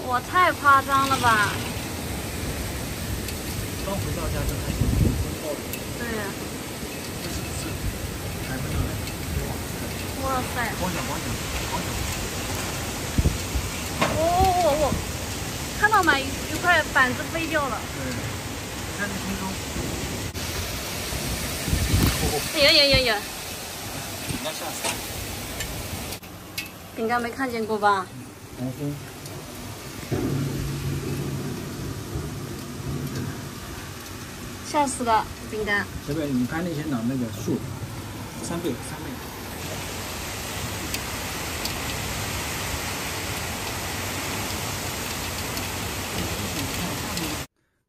哇，太夸张了吧！刚回到家就开始风暴雨。对呀。这是不是台风要来了？哇塞！光脚光脚光脚！哦，看到吗？一块板子飞掉了。对，你看那空中。呀！饼干下山。饼干没看见过吧？黄蜂。吓死了，饼干。小北，你拍那些那个树，3倍。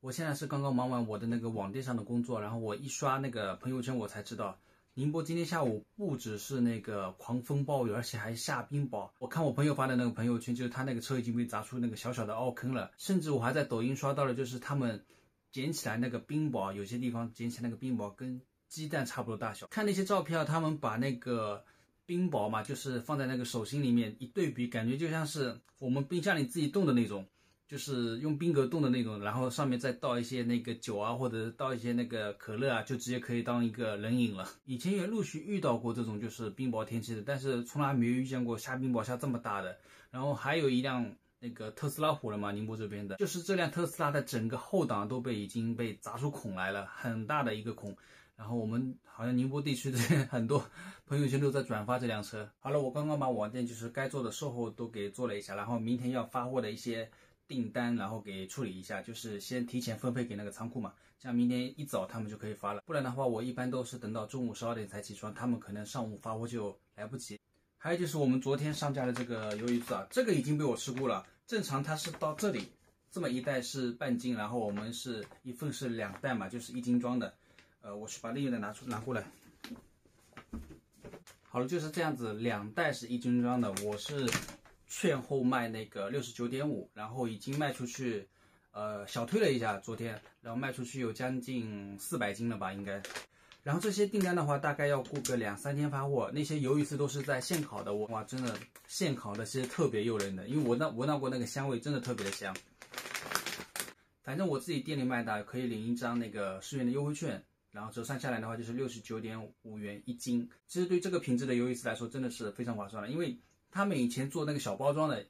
我现在是刚刚忙完我的那个网店上的工作，然后我一刷那个朋友圈，我才知道宁波今天下午不只是那个狂风暴雨，而且还下冰雹。我看我朋友发的那个朋友圈，就是他那个车已经被砸出那个小小的凹坑了，甚至我还在抖音刷到了，就是他们捡起来那个冰雹，有些地方捡起来那个冰雹跟鸡蛋差不多大小。看那些照片，他们把那个冰雹嘛，就是放在那个手心里面一对比，感觉就像是我们冰箱里自己冻的那种。就是用冰格冻的那种，然后上面再倒一些那个酒啊，或者倒一些那个可乐啊，就直接可以当一个冷饮了。以前也陆续遇到过这种就是冰雹天气的，但是从来没有遇见过下冰雹下这么大的。然后还有一辆那个特斯拉火了嘛，宁波这边的，就是这辆特斯拉的整个后挡都已经被砸出孔来了，很大的一个孔。然后我们好像宁波地区的很多朋友圈都在转发这辆车。好了，我刚刚把网店就是该做的售后都给做了一下，然后明天要发货的一些订单，然后给处理一下，就是先提前分配给那个仓库嘛，这样明天一早他们就可以发了。不然的话，我一般都是等到中午12点才起床，他们可能上午发货就来不及。还有就是我们昨天上架的这个鱿鱼丝啊，这个已经被我吃过了。正常它是到这里，这么一袋是半斤，然后我们是一份是2袋嘛，就是1斤装的。我去把另一袋拿过来。好了，就是这样子，2袋是1斤装的，我是券后卖那个69.5，然后已经卖出去，小推了一下昨天，然后卖出去有将近400斤了吧应该。然后这些订单的话，大概要过个2-3天发货。那些鱿鱼丝都是在现烤的，哇，真的现烤的其实特别诱人的，因为闻到过那个香味，真的特别的香。反正我自己店里卖的，可以领一张那个10元的优惠券。然后折算下来的话就是69.5元1斤，其实对这个品质的鱿鱼丝来说真的是非常划算的，因为他们以前做那个小包装的，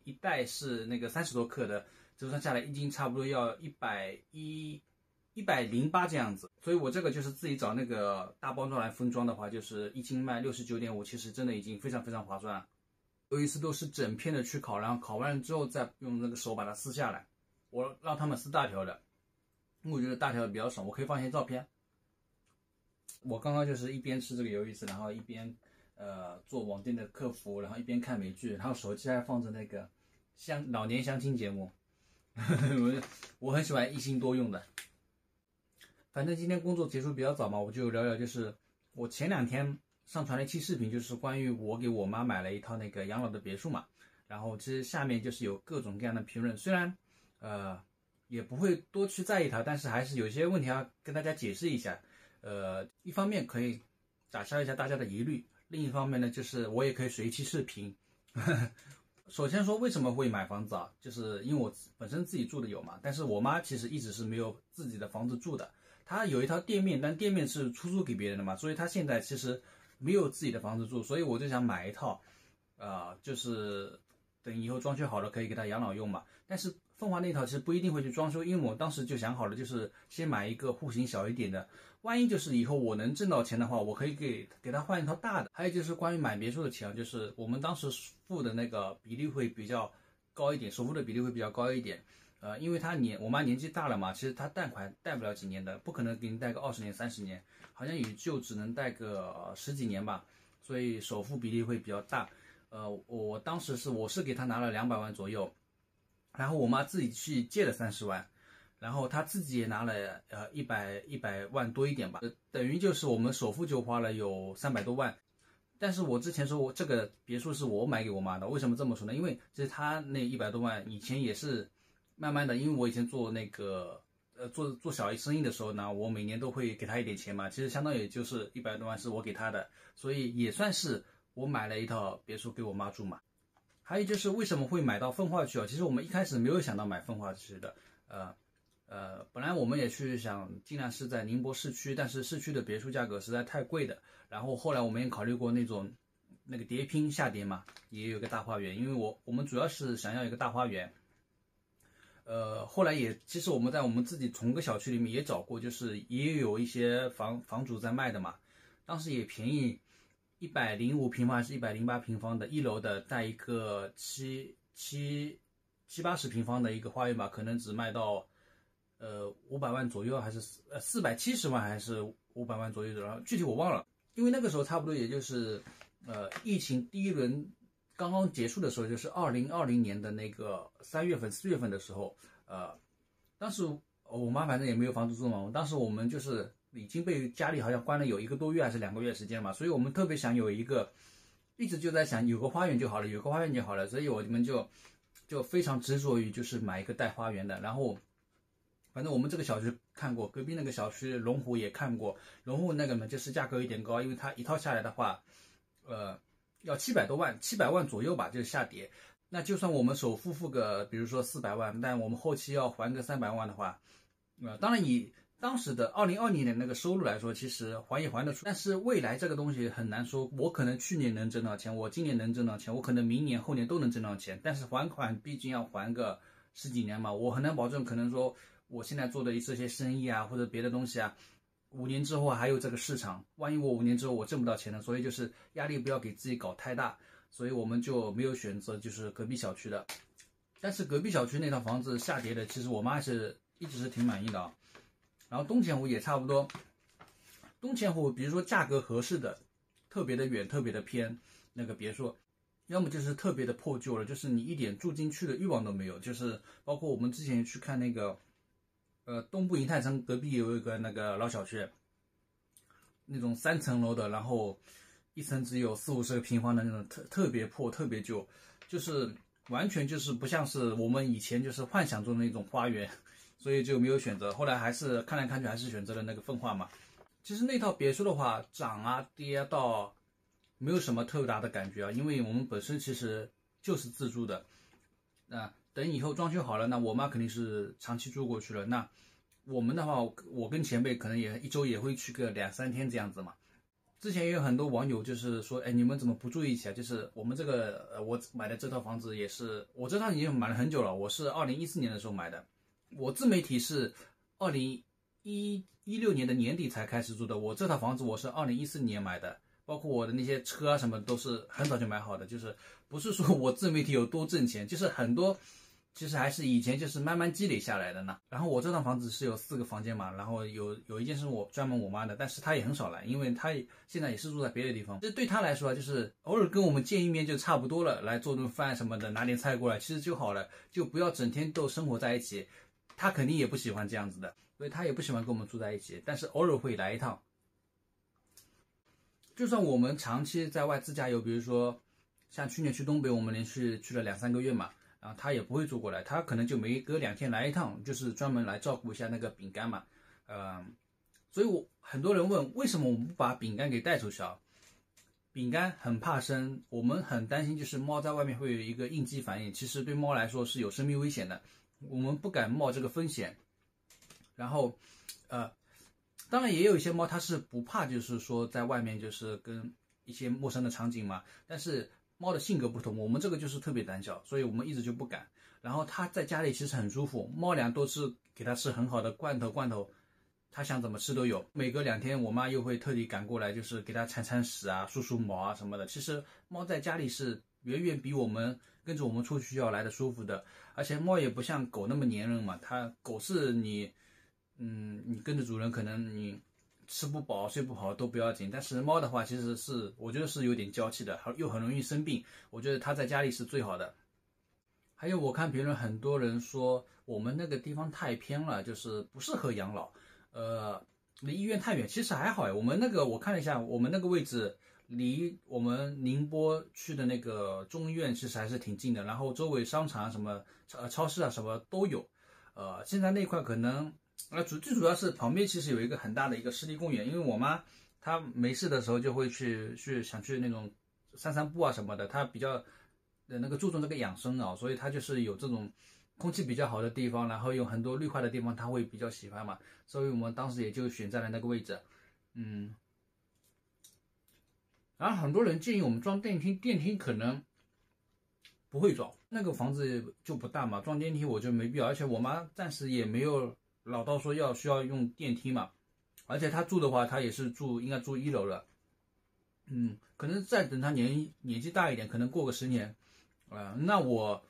一袋是那个30多克的，折算下来1斤差不多要108这样子，所以我这个就是自己找那个大包装来分装的话，就是1斤卖69.5，其实真的已经非常非常划算了。鱿鱼丝都是整片的去烤，然后烤完了之后再用那个手把它撕下来，我让他们撕大条的。因为我觉得大条的比较爽，我可以放一些照片。我刚刚就是一边吃这个鱿鱼丝，然后一边做网店的客服，然后一边看美剧，然后手机还放着那个老年相亲节目。我很喜欢一心多用的。反正今天工作结束比较早嘛，我就聊聊，就是我前2天上传了一期视频，就是关于我给我妈买了一套那个养老的别墅嘛。然后其实下面就是有各种各样的评论，虽然也不会多去在意它，但是还是有些问题要跟大家解释一下。一方面可以打消一下大家的疑虑，另一方面呢，就是我也可以随期视频。首先说为什么会买房子啊，就是因为我本身自己住的有嘛，但是我妈其实一直是没有自己的房子住的，她有一套店面，但店面是出租给别人的嘛，所以她现在其实没有自己的房子住，所以我就想买一套，就是等以后装修好了可以给她养老用嘛。但是凤凰那套其实不一定会去装修，因为我当时就想好了，就是先买一个户型小一点的，万一就是以后我能挣到钱的话，我可以给他换一套大的。还有就是关于买别墅的钱，就是我们当时付的那个比例会比较高一点，首付的比例会比较高一点。因为我妈年纪大了嘛，其实她贷款贷不了几年的，不可能给你贷个20年30年，好像也就只能贷个10几年吧，所以首付比例会比较大。我当时我是给她拿了200万左右。然后我妈自己去借了30万，然后她自己也拿了100万多一点吧，等于就是我们首付就花了有300多万。但是我之前说我这个别墅是我买给我妈的，为什么这么说呢？因为其实她那100多万以前也是慢慢的，因为我以前做那个做小生意的时候呢，我每年都会给她一点钱嘛，其实相当于就是100多万是我给她的，所以也算是我买了一套别墅给我妈住嘛。还有就是为什么会买到奉化区啊？其实我们一开始没有想到买奉化区的，本来我们也去想尽量是在宁波市区，但是市区的别墅价格实在太贵的。然后后来我们也考虑过那个叠拼下叠嘛，也有一个大花园，因为我们主要是想要一个大花园。后来其实我们在我们自己同个小区里面也找过，就是也有一些房主在卖的嘛，当时也便宜，105平方还是108平方的1楼的，带一个70-80平方的一个花园吧，可能只卖到500万左右，还是470万还是500万左右的，然后具体我忘了，因为那个时候差不多也就是疫情第一轮刚刚结束的时候，就是2020年的那个3月份、4月份的时候，当时我妈反正也没有房子住嘛，当时我们就是已经被家里好像关了有1个多月还是2个月时间嘛，所以我们特别想有一个，一直就在想有个花园就好了，有个花园就好了，所以我们就非常执着于就是买一个带花园的。然后反正我们这个小区看过，隔壁那个小区龙湖也看过，龙湖那个呢就是价格有点高，因为它一套下来的话，要700多万，700万左右吧，就是下跌。那就算我们首付付个，比如说400万，但我们后期要还个300万的话，当然以当时的2020年的那个收入来说，其实还也还得出。但是未来这个东西很难说，我可能去年能挣到钱，我今年能挣到钱，我可能明年后年都能挣到钱，但是还款毕竟要还个10几年嘛，我很难保证，可能说我现在做的这些生意啊，或者别的东西啊，5年之后还有这个市场，万一我5年之后我挣不到钱了，所以就是压力不要给自己搞太大，所以我们就没有选择就是隔壁小区的。但是隔壁小区那套房子下跌的，其实我妈一直是挺满意的啊。然后东钱湖也差不多，东钱湖比如说价格合适的，特别的远、特别的偏那个别墅，要么就是特别的破旧了，就是你一点住进去的欲望都没有。就是包括我们之前去看那个东部银泰城隔壁有一个那个老小区，那种3层楼的，然后一层只有40-50个平方的那种，特别破、特别旧，就是完全就是不像是我们以前就是幻想中的那种花园，所以就没有选择。后来还是看来看去还是选择了那个奉化嘛。其实那套别墅的话，涨啊跌啊倒没有什么特大的感觉啊，因为我们本身其实就是自住的。等以后装修好了，那我妈肯定是长期住过去了。那我们的话，我跟前辈可能也1周也会去个2-3天这样子嘛。之前也有很多网友就是说，哎，你们怎么不住一起啊？就是我们这个我买的这套房子也是，我这套已经买了很久了，我是2014年的时候买的，我自媒体是2016年的年底才开始住的，我这套房子我是2014年买的，包括我的那些车啊什么都是很早就买好的，就是不是说我自媒体有多挣钱，就是很多其实还是以前就是慢慢积累下来的呢。然后我这套房子是有4个房间嘛，然后有一间是专门我妈的，但是她也很少来，因为她现在也是住在别的地方。这对她来说就是偶尔跟我们见一面就差不多了，来做顿饭什么的，拿点菜过来，其实就好了，就不要整天都生活在一起。她肯定也不喜欢这样子的，所以她也不喜欢跟我们住在一起，但是偶尔会来一趟。就算我们长期在外自驾游，比如说像去年去东北，我们连续去了2-3个月嘛。然后他也不会住过来，他可能就每隔2天来一趟，就是专门来照顾一下那个饼干嘛，所以很多人问为什么我们不把饼干给带出去啊？饼干很怕生，我们很担心就是猫在外面会有一个应激反应，其实对猫来说是有生命危险的，我们不敢冒这个风险。然后当然也有一些猫它是不怕，就是说在外面就是跟一些陌生的场景嘛，但是猫的性格不同，我们这个就是特别胆小，所以我们一直就不敢。然后它在家里其实很舒服，猫粮都是给它吃很好的罐头，它想怎么吃都有。每隔2天，我妈又会特地赶过来，就是给它铲屎啊、梳毛啊什么的。其实猫在家里是远远比我们跟着我们出去要来的舒服的，而且猫也不像狗那么粘人嘛。狗是你跟着主人，可能你吃不饱睡不好都不要紧，但是猫的话其实是我觉得是有点娇气的，又很容易生病，我觉得它在家里是最好的。还有我看评论，很多人说我们那个地方太偏了，就是不适合养老，离医院太远。其实还好，我们那个我看了一下，我们那个位置离我们宁波去的那个中医院其实还是挺近的，然后周围商场什么超市啊什么都有。现在那块可能最主要是旁边其实有一个很大的一个湿地公园，因为我妈她没事的时候就会想去那种散步啊什么的，她比较那个注重这个养生啊，所以它就是有这种空气比较好的地方，然后有很多绿化的地方，他会比较喜欢嘛，所以我们当时也就选在了那个位置。然后很多人建议我们装电梯，电梯可能不会装，那个房子就不大嘛，装电梯我觉得没必要，而且我妈暂时也没有老到说需要用电梯嘛，而且她住的话，她也是应该住1楼了，可能再等她年纪大一点，可能过个10年，那我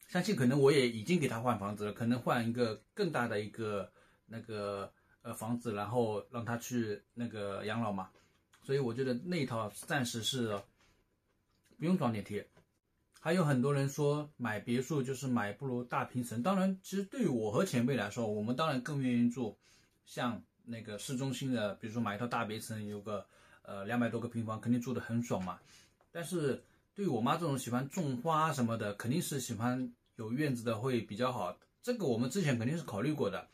相信可能我也已经给她换房子了，可能换一个更大的一个那个房子，然后让她去那个养老嘛，所以我觉得那一套暂时是不用装电梯。还有很多人说买别墅就是买不如大平层，当然，其实对于我和前辈来说，我们当然更愿意住像那个市中心的，比如说买一套大别层，有个200多个平方，肯定住得很爽嘛。但是对于我妈这种喜欢种花什么的，肯定是喜欢有院子的会比较好。这个我们之前肯定是考虑过的，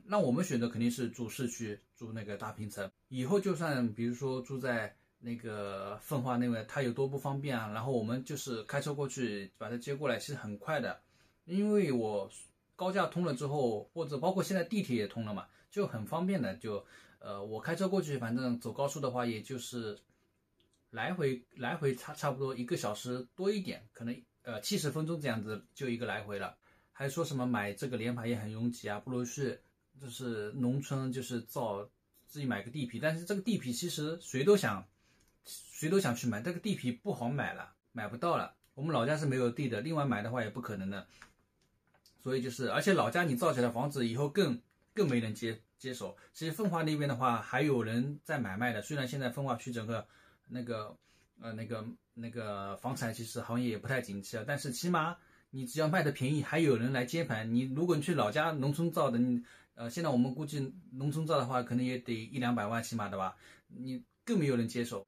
那我们选择肯定是住市区，住那个大平层。以后就算比如说住在那个奉化那边，它有多不方便啊？然后我们就是开车过去把它接过来，其实很快的。因为我高架通了之后，或者包括现在地铁也通了嘛，就很方便的。我开车过去，反正走高速的话，也就是来回差不多1个小时多一点，可能70分钟这样子就一个来回了。还说什么买这个联排也很拥挤啊，不如去就是农村就是自己买个地皮，但是这个地皮其实谁都想去买，这个地皮不好买了，买不到了。我们老家是没有地的，另外买的话也不可能的。所以而且老家你造起来房子以后更没人接手。其实奉化那边的话还有人在买卖的，虽然现在奉化区整个那个房产其实行业也不太景气了，但是起码你只要卖的便宜，还有人来接盘。如果你去老家农村造的，现在我们估计农村造的话，可能也得100-200万起码的吧，你更没有人接手。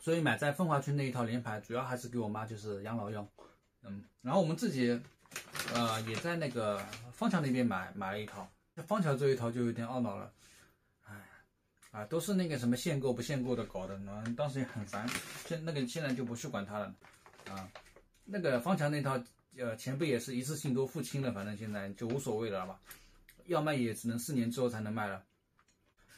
所以买在奉化区那一套联排，主要还是给我妈就是养老用，然后我们自己，也在那个枫桥那边买了一套，枫桥这一套就有点懊恼了，都是那个什么限购不限购的搞的，当时也很烦，现在就不去管它了，那个枫桥那套，前辈也是一次性都付清了，反正现在就无所谓了吧，要卖也只能4年之后才能卖了，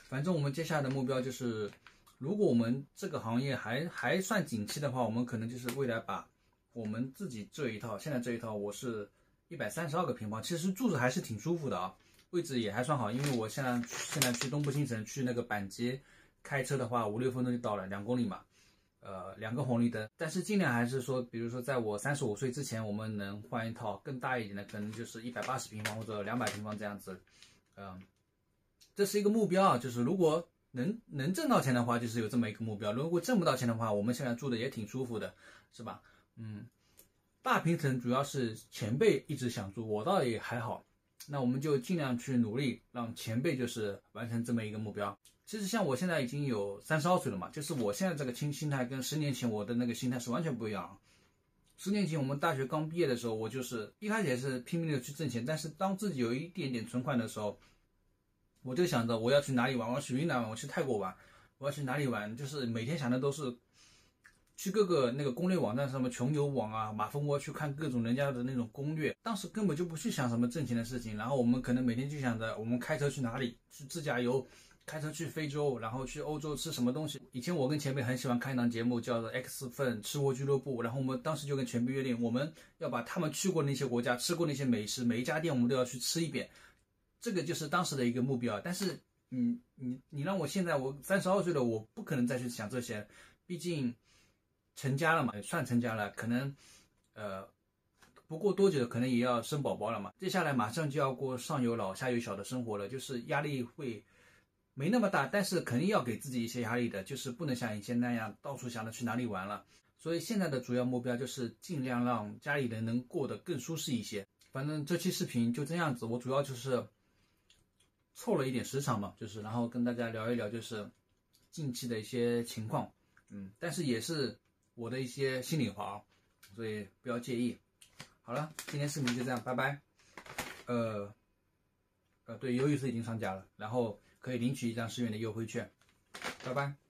反正我们接下来的目标就是。如果我们这个行业还算景气的话，我们可能就是未来把我们自己现在这一套，我是132个平方，其实住着还是挺舒服的啊，位置也还算好，因为我现在去东部新城去那个板街，开车的话5-6分钟就到了，2公里嘛，2个红绿灯，但是尽量还是说，比如说在我35岁之前，我们能换一套更大一点的，可能就是180平方或者200平方这样子，这是一个目标啊，就是如果能挣到钱的话，就是有这么一个目标。如果挣不到钱的话，我们现在住的也挺舒服的，是吧？大平层主要是前辈一直想住，我倒也还好。那我们就尽量去努力，让前辈就是完成这么一个目标。其实像我现在已经有32岁了嘛，就是我现在这个心态跟10年前我的那个心态是完全不一样。10年前我们大学刚毕业的时候，我就是一开始也是拼命的去挣钱，但是当自己有一点点存款的时候，我就想着我要去哪里玩，我要去云南玩，我去泰国玩，我要去哪里玩，就是每天想的都是去各个那个攻略网站，什么穷游网啊、马蜂窝去看各种人家的那种攻略。当时根本就不去想什么挣钱的事情，然后我们可能每天就想着我们开车去哪里，去自驾游，开车去非洲，然后去欧洲吃什么东西。以前我跟前辈很喜欢看一档节目叫做 X 份吃货俱乐部，然后我们当时就跟前辈约定，我们要把他们去过的那些国家吃过那些美食，每一家店我们都要去吃一遍。这个就是当时的一个目标，但是你让我现在我32岁了，我不可能再去想这些，毕竟成家了嘛，算成家了，可能不过多久可能也要生宝宝了嘛，接下来马上就要过上有老下有小的生活了，就是压力会没那么大，但是肯定要给自己一些压力的，就是不能像以前那样到处想着去哪里玩了。所以现在的主要目标就是尽量让家里人能过得更舒适一些。反正这期视频就这样子，我主要就是凑了一点时长嘛，就是然后跟大家聊一聊就是近期的一些情况，但是也是我的一些心里话，所以不要介意。好了，今天视频就这样，拜拜。对，鱿鱼丝已经上架了，然后可以领取1张10元的优惠券，拜拜。